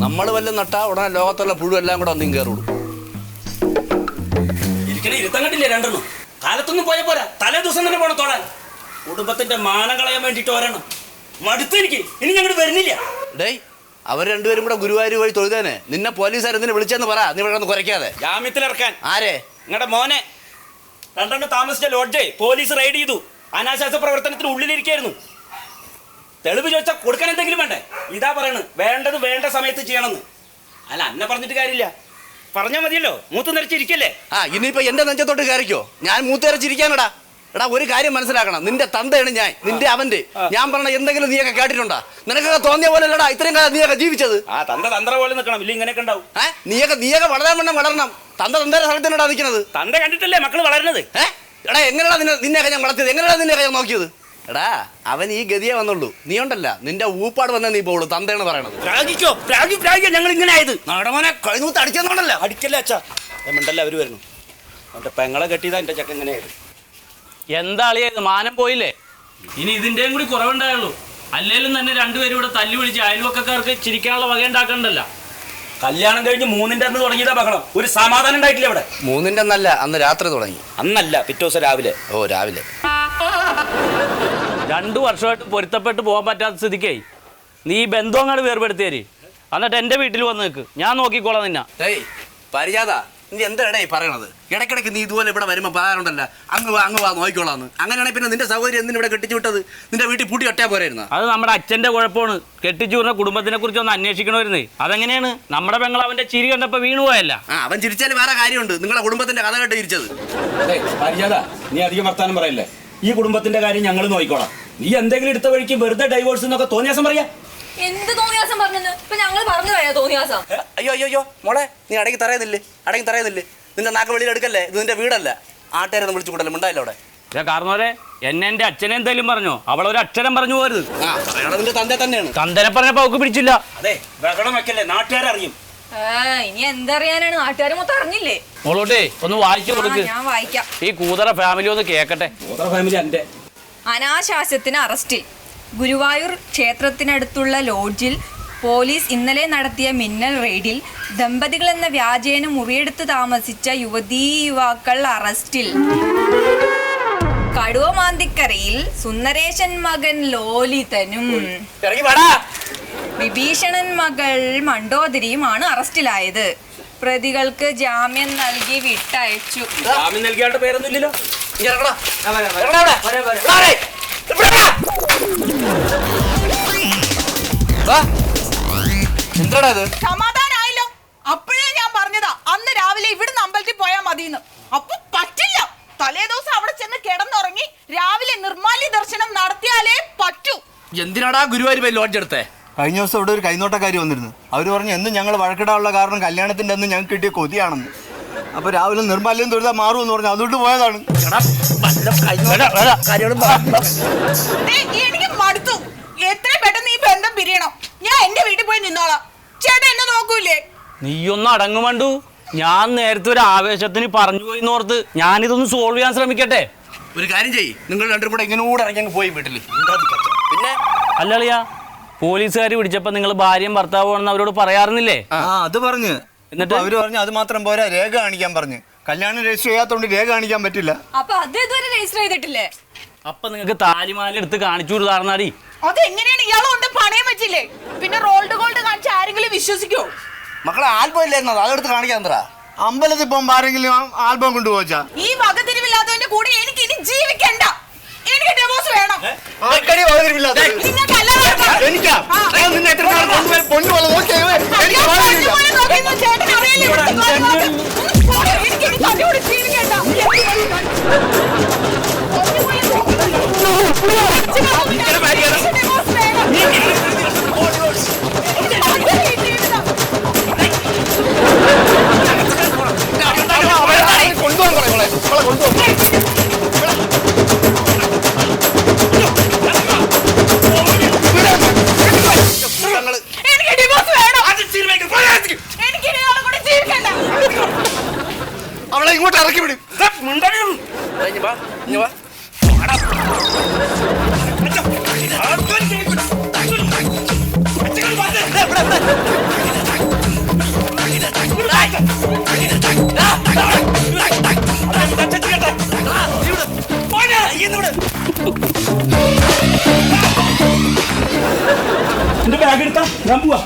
നമ്മൾ വല്ലതും നട്ടാ ഉടനെ ലോകത്തുള്ള പുഴുവെല്ലാം കൂടെ ഒന്നും കയറുള്ളൂ. ഇരിക്കണ ഇരുത്തം കണ്ടില്ലേ രണ്ടെണ്ണം? കാലത്തൊന്നും പോയ പോരാ, തലേ ദിവസം തന്നെ പോണം തൊടാൻ. കുടുംബത്തിന്റെ മാനം കളയാൻ വേണ്ടിട്ട് ഒരെണ്ണം മടുത്ത് എനിക്ക്. ഇനി ഞങ്ങൾ വരുന്നില്ല. ഡേയ്, അവർ രണ്ടുപേരും കൂടെ ഗുരുവായൂർ വഴി തൊഴുതേനെ. നിന്നെ പോലീസുകാർ എന്തിനു വിളിച്ചെന്ന് പറ. നീ ഇവിടെ കുറയ്ക്കാതെ. ജാമ്യത്തിലിറക്കാൻ. ആരെ? നിങ്ങളുടെ മോനെ. രണ്ടെണ്ണം താമസിച്ച ലോഡ്ജേ പോലീസ് റെയ്ഡ് ചെയ്തു. അനാശാസ്യ പ്രവർത്തനത്തിന് ഉള്ളിലിരിക്കായിരുന്നു. തെളിവ് ചോദിച്ചാൽ കൊടുക്കാൻ എന്തെങ്കിലും വേണ്ടേ? ഇതാ പറയണ്, വേണ്ടത് വേണ്ട സമയത്ത് ചെയ്യണമെന്ന്. അല്ല, അന്നെ പറഞ്ഞിട്ട് കാര്യമില്ല, പറഞ്ഞാൽ മതിയല്ലോ. മൂത്ത് നിറച്ചിരിക്കല്ലേ? ഇനിയിപ്പോ എന്റെ നെഞ്ചത്തോട്ട് കയറിക്കോ. ഞാൻ മൂത്ത് നിറച്ചിരിക്കാനടാ. എടാ, ഒരു കാര്യം മനസ്സിലാക്കണം. നിന്റെ തന്തയാണ് ഞാൻ, നിന്റെ അവന്റെ. ഞാൻ പറഞ്ഞ എന്തെങ്കിലും നീയൊക്കെ കേട്ടിട്ടുണ്ടാ? നിനക്കൊക്കെ തോന്നിയ പോലെ അല്ലടാ ഇത്രയും കാലം നീയൊക്കെ ജീവിച്ചത്. തന്ത പോലെ നിൽക്കണം, ഇല്ല ഇങ്ങനെയൊക്കെ ഉണ്ടാവും. നീയൊക്കെ വളരാൻ വേണം വളരണം. തന്തയുടെ സ്ഥലത്തിനടാ നിൽക്കുന്നത്. തന്ത കണ്ടിട്ടല്ലേ മക്കള് വളരുന്നത്? എടാ, എങ്ങനെയാ നിന്നെയൊക്കെ ഞാൻ വളർത്തിയത്? എങ്ങനെയാ നിന്നെയൊക്കെ ഞാൻ നോക്കിയത്? എടാ, അവൻ ഈ ഗതിയെ വന്നുള്ളൂ. നീ ഉണ്ടല്ല, നിന്റെ ഊപ്പാട് വന്നേ നീ പോളൂ. തന്തയാണ് പറയണത്. ഞങ്ങൾ ഇങ്ങനെ ആയത്. നാടമോനെ കഴിഞ്ഞൂത്ത് അടിച്ചെന്നോണ്ടല്ല. അടിക്കല്ലേ അച്ഛാ, മിണ്ടല്ല. അവര് വരുന്നു. അവന്റെ പെങ്ങളെ കെട്ടിയതാ എന്റെ ചക്ക എങ്ങനെയായത്. എന്താ അളിയത്? മാനം പോയില്ലേ? ഇനി ഇതിന്റെയും കൂടി കുറവുണ്ടായുള്ളൂ. അല്ലേലും തന്നെ രണ്ടുപേരും ഇവിടെ തല്ലി വിളിച്ച് അയൽവക്കക്കാർക്ക് ചിരിക്കാനുള്ള വക ഉണ്ടാക്കണ്ടല്ലോ. കല്യാണം കഴിഞ്ഞ് 3-ന്റെ അന്ന് തുടങ്ങിയതാ ബഹളം. ഒരു സമാധാനം ഉണ്ടായിട്ടില്ല ഇവിടെ. 3-ന്റെ അന്നല്ല, അന്ന് രാത്രി തുടങ്ങി. അന്നല്ല, പിറ്റേ ദിവസം രാവിലെ. ഓ, രാവിലെ. 2 വർഷമായിട്ട് പൊരുത്തപ്പെട്ട് പോകാൻ പറ്റാത്ത സ്ഥിതിക്കേ നീ ബന്ധം അങ്ങോട്ട് വേർപെടുത്തിയേര്. എന്നിട്ട് എൻ്റെ വീട്ടിൽ വന്ന് നിൽക്ക്, ഞാൻ നോക്കിക്കോളാം നിന്നെ. പരിജാത, നീ എന്താടേ പറയണത്? ഇടയ്ക്കിടയ്ക്ക് നീ ഇതുപോലെ ഇവിടെ വരുമ്പോൾ പറയാറുണ്ടല്ലോ, അങ്ങ് വാ നോക്കിക്കോളാന്ന്. അങ്ങനെയാണെങ്കിൽ പിന്നെ നിന്റെ സൗകര്യം എന്തിനും ഇവിടെ കെട്ടിച്ചു വിട്ടത്? നിന്റെ വീട്ടിൽ പൂട്ടി കെട്ടാൻ പോരായിരുന്നു? അത് നമ്മുടെ അച്ഛൻ്റെ കുഴപ്പമാണ്. കെട്ടിച്ചു വിടുന്ന കുടുംബത്തിനെ കുറിച്ച് ഒന്ന് അന്വേഷിക്കണമായിരുന്നേ. അതെങ്ങനെയാണ്? നമ്മുടെ പെങ്ങൾ അവൻ്റെ ചിരി കണ്ടപ്പോൾ വീണു പോയല്ല. അവൻ ചിരിച്ചാൽ വേറെ കാര്യമുണ്ട്. നിങ്ങളുടെ കുടുംബത്തിന്റെ കഥ കേട്ട് ചിരിച്ചത്. പരിജാത, നീ അധികം വർത്താനം പറയല്ലേ. ഈ കുടുംബത്തിന്റെ കാര്യം ഞങ്ങൾ നോക്കിക്കോളാം. നീ എന്തെങ്കിലും എടുത്ത വഴിക്ക് വെറുതെ ഡൈവോഴ്സ് എന്നൊക്കെ തോന്നിയാസം പറയാ. എന്ത് തോന്നിയാസം പറഞ്ഞത്? ഇപ്പൊ ഞങ്ങൾ പറഞ്ഞു പോയാ തോന്നിയാസം. അയ്യോ മോളെ, നീ അടങ്ങി തറയുന്നില്ലേ? നിന്റെ നാക്ക് വെളിയിൽ എടുക്കല്ലേ. ഇത് നിന്റെ വീടല്ല. ആട്ടുകാരെ വിളിച്ചു കൂടല്ലേ, ഉണ്ടായില്ല അവിടെ. കാരണവരെ എൻ്റെ അച്ഛനെ എന്തെങ്കിലും പറഞ്ഞോ? അവളൊരു അക്ഷരം പറഞ്ഞു പോരുത്. നിന്റെ തന്തെ തന്നെയാണ്. തന്തനെ പറഞ്ഞപ്പോ അവക്ക് പിടിച്ചില്ല. അതെ, ബഹളം വെക്കല്ലേ, നാട്ടുകാരറിയും. ഇനി എന്തറിയാനാണ്? നാട്ടുകാർ മൊത്തം അറിഞ്ഞില്ലേ? മോളോട്ടെ ഒന്ന് വായിച്ചു കൊടുക്ക്. ഞാൻ വായിക്കാം. ഈ കൂതറ ഫാമിലി ഒന്ന് കേക്കട്ടെ. ഫാമിലി എന്റെ അനാശാസ്യത്തിന് അറസ്റ്റിൽ. ഗുരുവായൂർ ക്ഷേത്രത്തിനടുത്തുള്ള ലോഡ്ജിൽ പോലീസ് ഇന്നലെ നടത്തിയ മിന്നൽ റെയ്ഡിൽ ദമ്പതികളെന്ന വ്യാജേന മുറിയെടുത്ത് താമസിച്ച യുവാക്കൾ അറസ്റ്റിൽ. കടുവമാന്തിക്കരയിൽ സുന്ദരേശൻ മകൻ ലോലിതനും വിഭീഷണൻ മകൾ മണ്ടോദരിയുമാണ് അറസ്റ്റിലായത്. പ്രതികൾക്ക് ജാമ്യം നൽകി വിട്ടയച്ചു. ജാമ്യം നൽകിയാളുടെ പേരൊന്നുമില്ലല്ലോ. സമാധാനായല്ലോ. അപ്പോഴേ ഞാൻ പറഞ്ഞതാ അന്ന് രാവിലെ ഇവിടുന്ന് അമ്പലത്തിൽ പോയാ മതിന്ന്. അപ്പൊ പറ്റില്ല. തലേ ദിവസം അവിടെ ചെന്ന് കിടന്നുറങ്ങി രാവിലെ നിർമ്മാല്യ ദർശനം നടത്തിയാലേ പറ്റൂ. എന്തിനാടാ ഗുരുവായൂർ പോയി ലോഡ്ജ് എടുത്തേ? കഴിഞ്ഞ ദിവസം ഇവിടെ ഒരു കൈനോട്ടക്കാരി വന്നിരുന്നു. അവർ പറഞ്ഞു എന്നും ഞങ്ങൾ വഴക്കിടാനുള്ള കാരണം കല്യാണത്തിൻ്റെ അന്ന് ഞങ്ങൾക്ക് കിട്ടിയ കൊതിയാണെന്ന്. അപ്പൊ രാവിലെ നിർമ്മാല്യം തൊഴുതാൽ മാറുമെന്ന് പറഞ്ഞു, അതുകൊണ്ട് പോയതാണ്. എനിക്ക് മടുത്തു. എത്ര പെട്ടെന്ന് ഈ ബന്ധം പിരിയണം. ഞാൻ എന്റെ വീട്ടിൽ പോയി നിന്നോളാം. ചേട്ടൻ എന്നെ നോക്കൂലേ? നീയൊന്ന് അടങ്ങു വേണ്ടു. ഞാൻ നേരത്തെ ഒരു ആവേശത്തിന് പറഞ്ഞു പോയി ഓർത്ത് ഞാനിതൊന്ന് സോൾവ് ചെയ്യാൻ ശ്രമിക്കട്ടെ. ഒരു കാര്യം ചെയ്യ്, നിങ്ങൾ രണ്ടും കൂടെ ഇങ്ങനെ കൂടെ ഇറങ്ങി പോയി വീട്ടിൽ. പിന്നെ അല്ലളിയാ, പോലീസുകാർ പിടിച്ചപ്പോ നിങ്ങൾ ഭാര്യയും ഭർത്താവുമാണെന്ന് അവരോട് പറയാറുന്നില്ലേ? അത് പറഞ്ഞു. എന്നിട്ട് അവര് പറഞ്ഞു അത് മാത്രം പോരാ, രേഖ കാണിക്കാൻ പറഞ്ഞു. കല്യാണം രജിസ്റ്റർ ചെയ്യാത്തോണ്ട് രേഖ കാണിക്കാൻ പറ്റില്ല. അപ്പൊ അത് ഇതുവരെ രജിസ്റ്റർ ചെയ്തിട്ടില്ലേ? അപ്പൊ നിങ്ങൾക്ക് താലിമാല എടുത്ത് കാണിച്ചു കൊടുത്താർന്നാടി. അതെങ്ങനെയാണ്? ഇയാളുകൊണ്ട് പണയം വെച്ചില്ലേ? പിന്നെ റോൾഡ് ഗോൾഡ് കാണിച്ച ആരെങ്കിലും വിശ്വസിക്കോ? മക്കളെ ആൽബം ഇല്ലായിരുന്നത്, അതെടുത്ത് കാണിക്കാൻ തരാ. അമ്പലത്തിൽ പോകുമ്പോ ആരെങ്കിലും ആൽബം കൊണ്ടുപോച്ചാ? ഈ വകതിരിവില്ലാത്തവന്റെ കൂടെ എനിക്ക് ഇനി ജീവിക്കണ്ട. എനിക്ക് ഡിവോഴ്സ് വേണം. അവളെ ഇങ്ങോട്ട് ഇറക്കി വിടും. എന്റെ ബാഗ് എടുത്താ ഞാൻ പോവാ